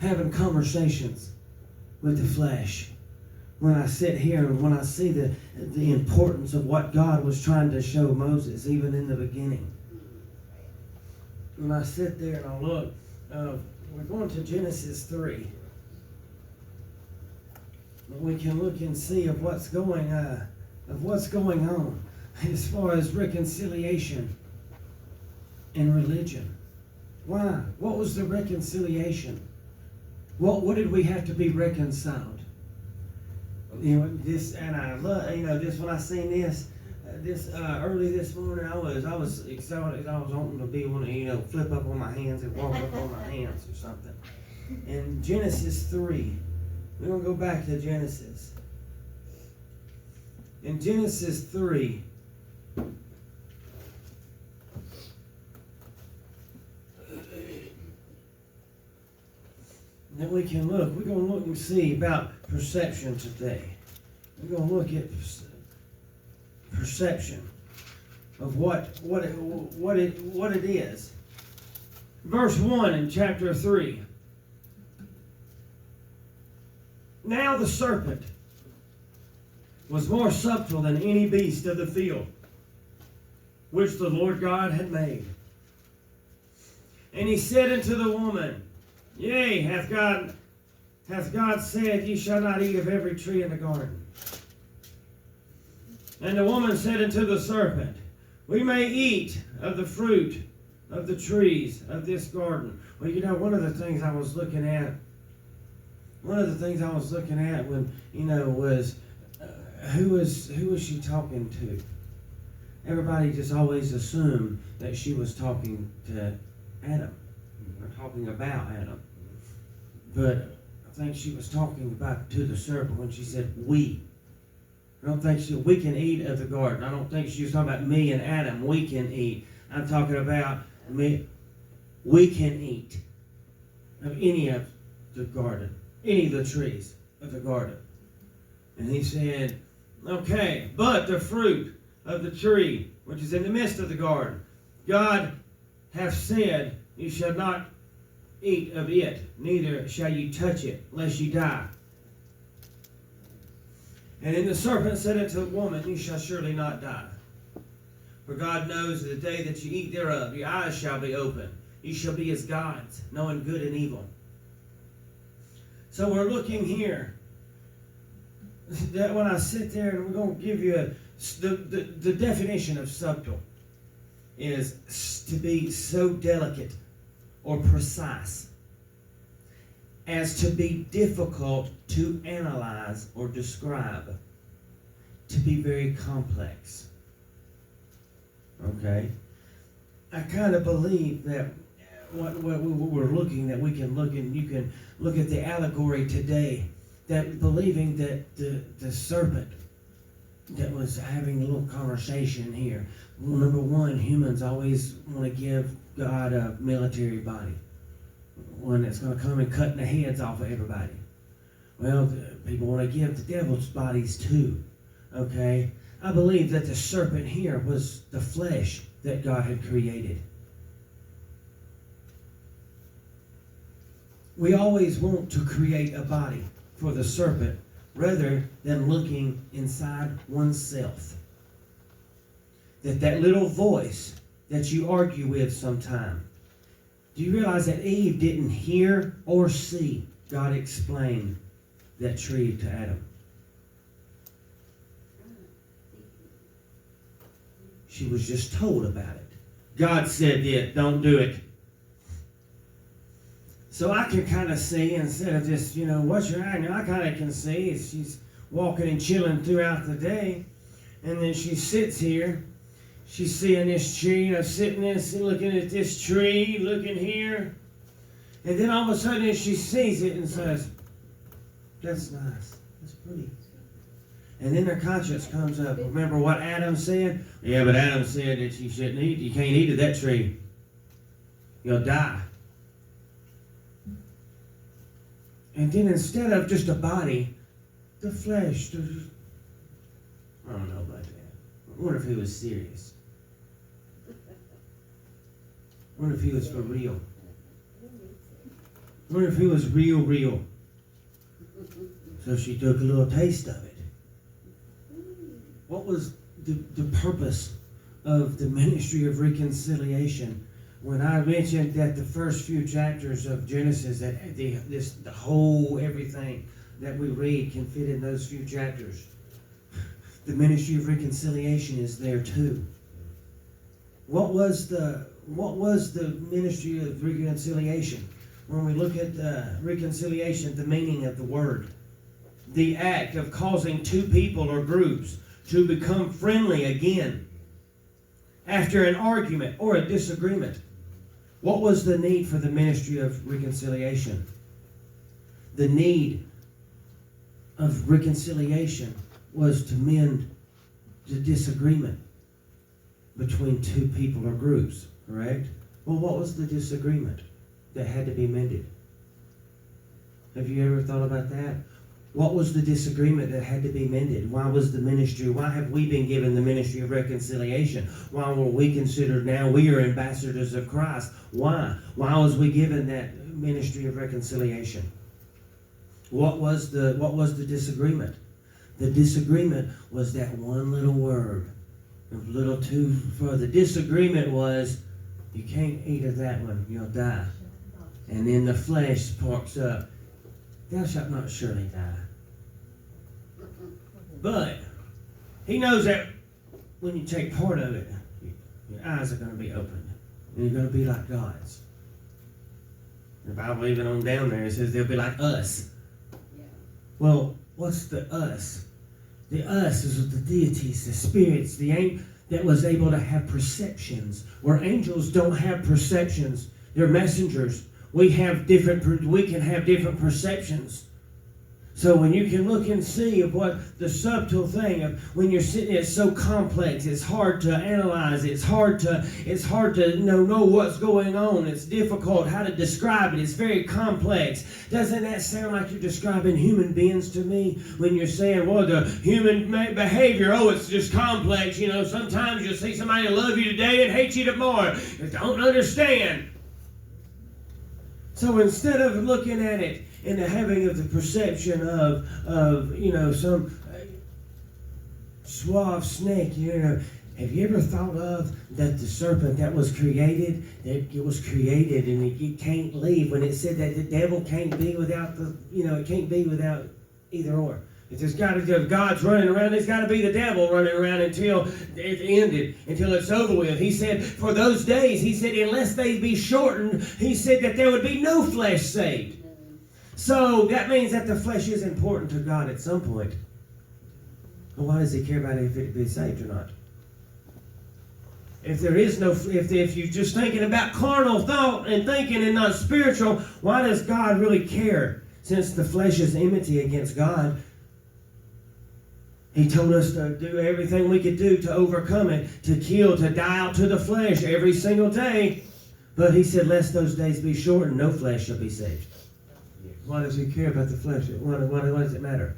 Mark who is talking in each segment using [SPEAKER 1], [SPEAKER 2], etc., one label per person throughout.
[SPEAKER 1] having conversations with the flesh. When I sit here and when I see the importance of what God was trying to show Moses, even in the beginning. When I sit there and I look, we're going to Genesis 3. We can look and see of what's going on as far as reconciliation and religion. Why? What was the reconciliation? What did we have to be reconciled? You know, this, and I love, this, when I seen this early this morning, I was excited. I was wanting to be one of, flip up on my hands and walk up on my hands or something. In Genesis 3, we're going to go back to Genesis. In Genesis 3, then we can look. We're going to look and see about perception today. We're going to look at perception of what it is. Verse 1 in chapter 3. Now the serpent was more subtle than any beast of the field, which the Lord God had made. And he said unto the woman, Yea, hath God said, Ye shall not eat of every tree in the garden? And the woman said unto the serpent, We may eat of the fruit of the trees of this garden. Well, one of the things I was looking at when, was who was she talking to? Everybody just always assumed that she was talking to Adam, or talking about Adam. But I think she was talking to the serpent when she said, we. I don't think we can eat of the garden. I don't think she was talking about me and Adam. We can eat. I'm talking about me. We can eat of any of the garden, any of the trees of the garden. And he said, okay, but the fruit of the tree, which is in the midst of the garden, God hath said, you shall not eat of it, neither shall you touch it, lest you die. And then the serpent said unto the woman, You shall surely not die. For God knows that the day that you eat thereof, your eyes shall be opened. You shall be as gods, knowing good and evil. So we're looking here. That when I sit there and we're going to give you the definition of subtle is to be so delicate or precise as to be difficult to analyze or describe, to be very complex. Okay? I kind of believe that what we're looking, that we can look and you can look at the allegory today, that believing that the serpent that was having a little conversation here. Well, number one, humans always want to give God a military body. One that's going to come and cutting the heads off of everybody. Well, people want to give the devil's bodies too. Okay? I believe that the serpent here was the flesh that God had created. We always want to create a body for the serpent rather than looking inside oneself. That little voice that you argue with sometime. Do you realize that Eve didn't hear or see God explain that tree to Adam? She was just told about it. God said it, don't do it. So I can kind of see, instead of just, what's your eye? I kind of can see as she's walking and chilling throughout the day. And then she sits here. She's seeing this tree, sitting there, looking at this tree, looking here. And then all of a sudden she sees it and says, that's nice. That's pretty. And then her conscience comes up. Remember what Adam said? Yeah, but Adam said that you shouldn't eat. You can't eat of that tree. You'll die. And then instead of just a body, the flesh. I don't know about that. I wonder if he was serious. I wonder if he was for real. I wonder if he was real. So she took a little taste of it. What was the purpose of the ministry of reconciliation? When I mentioned that the first few chapters of Genesis, that the whole everything that we read can fit in those few chapters. The ministry of reconciliation is there too. What was the ministry of reconciliation? When we look at reconciliation, the meaning of the word, the act of causing two people or groups to become friendly again after an argument or a disagreement. What was the need for the ministry of reconciliation? The need of reconciliation was to mend the disagreement between two people or groups, correct? Well, what was the disagreement that had to be mended? Have you ever thought about that? What was the disagreement that had to be mended? Why was the ministry, why have we been given the ministry of reconciliation? Why were we considered now we are ambassadors of Christ? Why? Why was we given that ministry of reconciliation? What was the disagreement? The disagreement was that one little word, a little too far. The disagreement was, you can't eat of that one, you'll die. And then the flesh sparks up, thou shalt not surely die. But he knows that when you take part of it, your eyes are going to be opened. And you're going to be like God's. The Bible even on down there, it says they'll be like us. Yeah. Well, what's the us? The us is the deities, the spirits, that was able to have perceptions. Where angels don't have perceptions. They're messengers. We can have different perceptions. So when you can look and see of what the subtle thing of when you're sitting, it's so complex. It's hard to analyze. It's hard to know what's going on. It's difficult how to describe it. It's very complex. Doesn't that sound like you're describing human beings to me? When you're saying, well, the human behavior, it's just complex. Sometimes you'll see somebody love you today and hate you tomorrow. You don't understand. So instead of looking at it in the having of the perception of some suave snake, have you ever thought of that the serpent that was created, that it was created and it can't leave? When it said that the devil can't be without it can't be without either or. If God's running around, there's got to be the devil running around until it's ended, until it's over with. He said, for those days, he said, unless they be shortened, he said that there would be no flesh saved. So that means that the flesh is important to God at some point. Well, why does he care about if it be saved or not? If you're just thinking about carnal thought and thinking and not spiritual, why does God really care? Since the flesh is enmity against God, he told us to do everything we could do to overcome it, to kill, to die out to the flesh every single day. But he said, lest those days be shortened, no flesh shall be saved. Why does he care about the flesh? Why does it matter?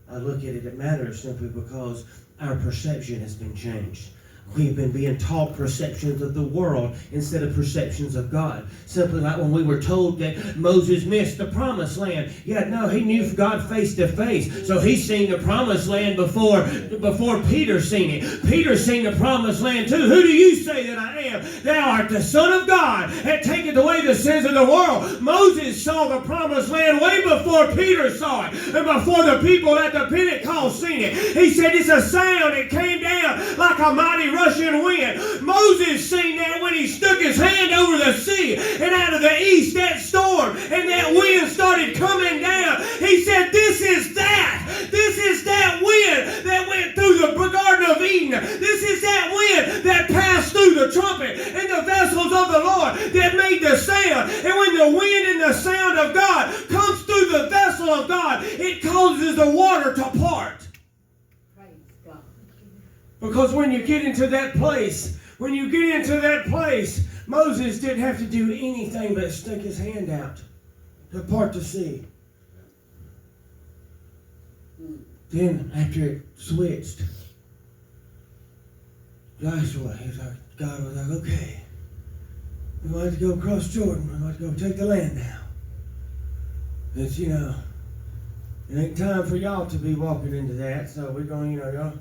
[SPEAKER 1] I look at it matters simply because our perception has been changed. We've been being taught perceptions of the world instead of perceptions of God. Simply like when we were told that Moses missed the promised land. He knew God face to face. So he's seen the promised land before Peter seen it. Peter seen the promised land too. Who do you say that I am? Thou art the Son of God, and taketh away the sins of the world. Moses saw the promised land way before Peter saw it, and before the people at the Pentecost seen it. He said it's a sound. It came down like a mighty rushing wind. Moses seen that when he stuck his hand over the sea, and out of the east that storm and that wind started coming down. He said, this is that wind that went through the Garden of Eden. This is that wind that passed through the trumpet and the vessels of the Lord that made the sound. And when the wind and the sound of God comes through the vessel of God, it causes the water to part. Because when you get into that place, Moses didn't have to do anything but stick his hand out to part the sea. Then after it switched, God was like, okay, we're going to go across Jordan. We're going to go take the land now. It's, it ain't time for y'all to be walking into that. So we're going, y'all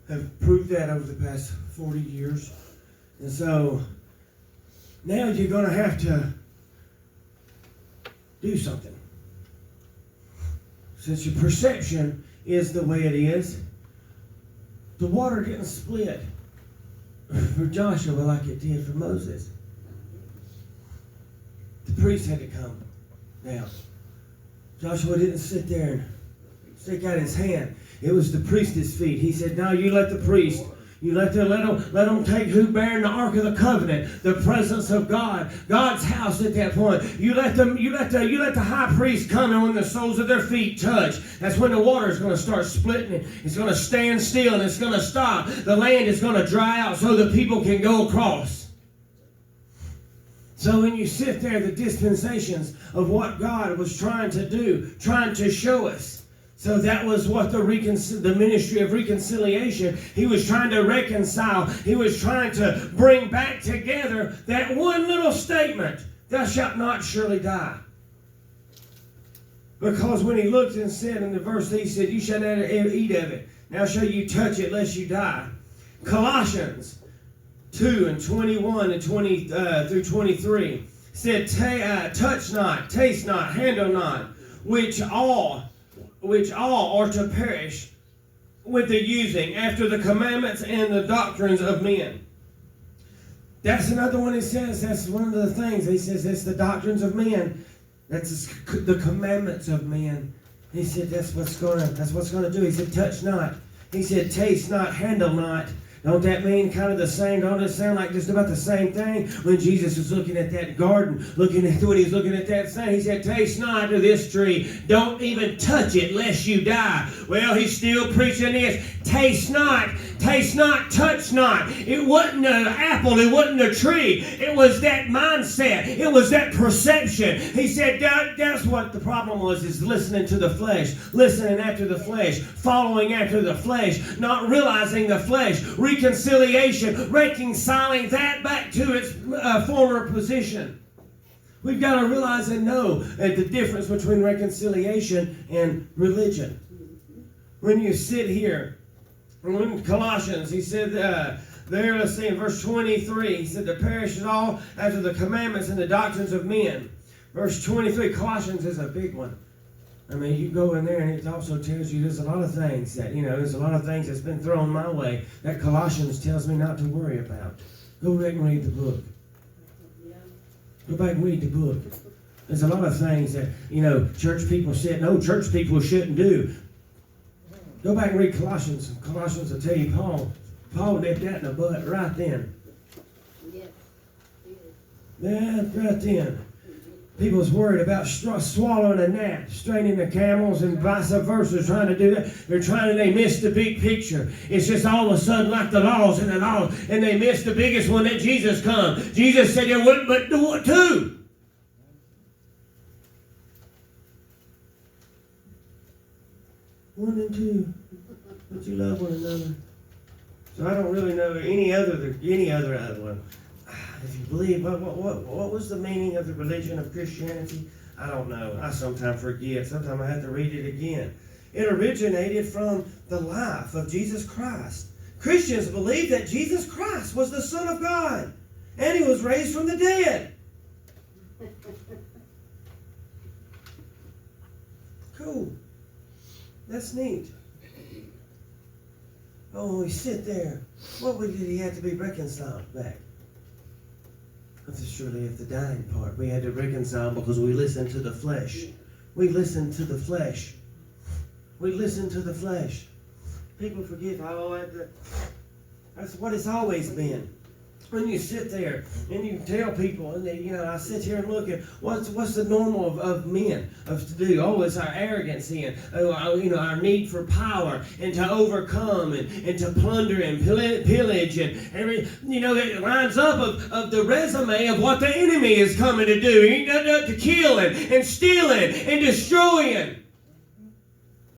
[SPEAKER 1] have proved that over the past 40 years. And so now you're going to have to do something. Since your perception is the way it is, the water didn't split for Joshua like it did for Moses. The priest had to come down. Joshua didn't sit there and stick out his hand. It was the priest's feet. He said, "No, you let the priest. You let them take who bearing the Ark of the Covenant, the presence of God, God's house at that point. You let the high priest come, and when the soles of their feet touch, that's when the water is going to start splitting. It's going to stand still and it's going to stop. The land is going to dry out so the people can go across." So when you sit there, the dispensations of what God was trying to do, trying to show us. So that was what the ministry of reconciliation, he was trying to reconcile. He was trying to bring back together that one little statement, "Thou shalt not surely die." Because when he looked and said in the verse, he said, "You shall not eat of it. Now shall you touch it lest you die." Colossians 2 and 21 and 20 through 23 said, "Touch not, taste not, handle not, which all are to perish with the using after the commandments and the doctrines of men." That's another one he says. That's one of the things. He says it's the doctrines of men. That's the commandments of men. He said that's what's gonna do. He said, "Touch not." He said, "Taste not, handle not." Don't that mean kind of the same? Don't it sound like just about the same thing? When Jesus was looking at that garden, looking at what he was looking at that thing, he said, "Taste not of this tree. Don't even touch it lest you die." Well, he's still preaching this. Taste not, touch not. It wasn't an apple. It wasn't a tree. It was that mindset. It was that perception. He said that's what the problem was, is listening to the flesh, listening after the flesh, following after the flesh, not realizing the flesh. Reconciliation, reconciling that back to its former position. We've got to realize and know the difference between reconciliation and religion. When you sit here, in Colossians, he said there, let's see, in verse 23, he said, "To perish is all after the commandments and the doctrines of men." Verse 23, Colossians is a big one. I mean, you go in there and it also tells you there's a lot of things that, there's a lot of things that's been thrown my way that Colossians tells me not to worry about. Go back and read the book. Go back and read the book. There's a lot of things that, church people said, no, church people shouldn't do. Go back and read Colossians. Colossians will tell you Paul nipped that in the butt right then. Yeah, right then. People was worried about swallowing a gnat, straining the camels, and vice versa, trying to do that. They missed the big picture. It's just all of a sudden like the laws, and they missed the biggest one that Jesus come. Jesus said there wouldn't but two. One and two. But you love one another. So I don't really know any other one. If you believe, what was the meaning of the religion of Christianity? I don't know. I sometimes forget. Sometimes I have to read it again. It originated from the life of Jesus Christ. Christians believe that Jesus Christ was the Son of God, and he was raised from the dead. Cool. That's neat. Oh, we sit there. What did he have to be reconciled back? Surely at the dying part, we had to reconcile because we listened to the flesh. We listened to the flesh. We listened to the flesh. People forget, that's what it's always been. When you sit there and you tell people, and I sit here and look at what's the normal of men to do. Oh, it's our arrogancy and our need for power and to overcome and to plunder and pillage and it lines up of the resume of what the enemy is coming to do. To kill and stealing and destroying.